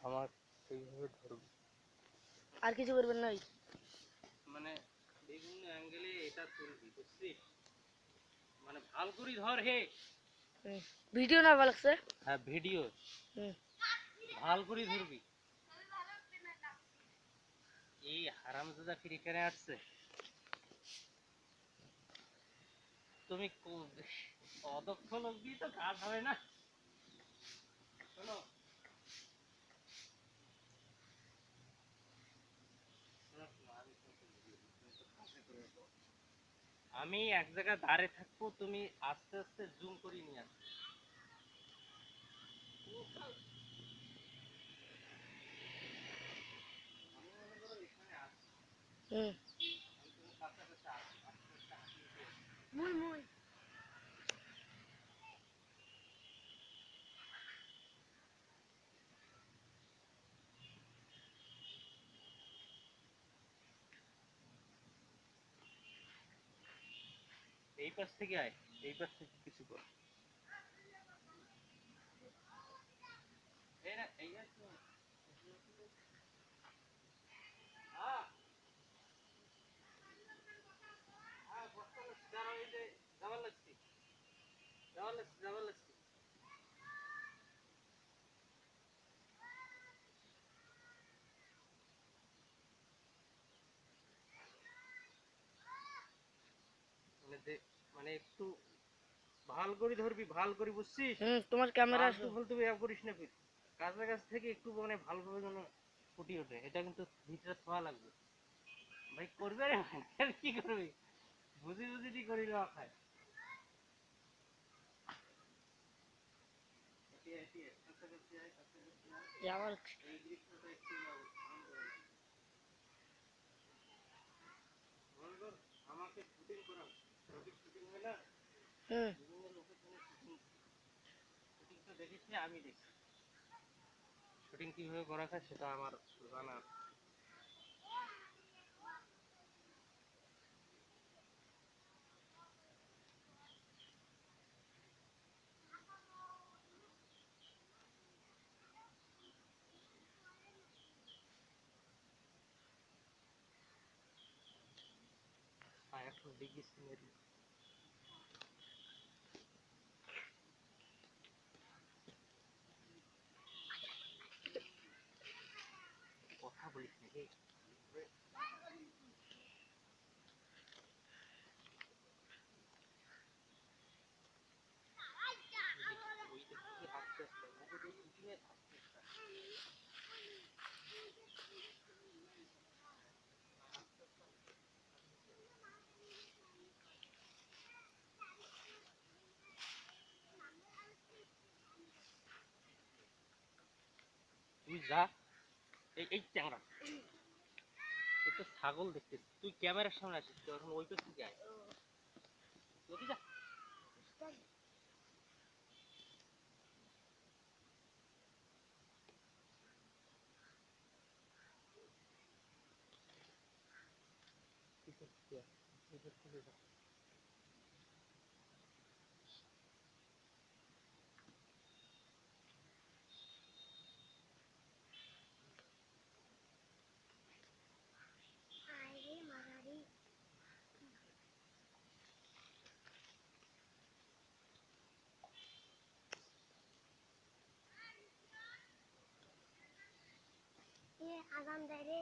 আমার এইভাবে ধরবি, আর কিছু করবেন না? মানে বিভিন্ন অ্যাঙ্গেলে এটা তুলবি, বুঝছিস? মানে ভাল করে ধর হে। ভিডিও না ভালো লাগছে? হ্যাঁ ভিডিও ভাল করে ধরবি। এই হারামজাদা ফিরে কেন আসছে? তুমি অদক্ষ লোক দিয়ে তো কাজ হবে না। শোনো, আমি এক জায়গায় দাঁড়ে থাকবো, তুমি আস্তে আস্তে জুম করে নিয়ে আসবে। এই পাশ থেকে আয়, এই পাশ থেকে কিছু কর। মানে একটু ভাল করে ধরবি, ভাল করে, বুঝছিস? তোমার ক্যামেরা ফালতু ব্যবহার করিস না। কাছ থেকে একটু মানে ভালোভাবে যেন ফুটি ওঠে, এটা কিন্তু ভিতরে ছোঁয়া লাগবে। ভাই করবে রে, কি করবি? বুঝি বুঝি করি না খায়। আমাকে শুটিং করাও, শুটিং হয় না, বিভিন্ন লোকেশনে শুটিং তো দেখিস না, আমি দেখি শুটিং কিভাবে করা হয় সেটা আমার জানা। এখন দেখিস কথা বলিস নাকি? তুই যা, এই ট্যাংরা, এটা ছাগল দেখতে। তুই ক্যামেরার সামনে আসিস, তুই এখন ওই পাশ থেকে আয়। যা আগাম দেয় রে।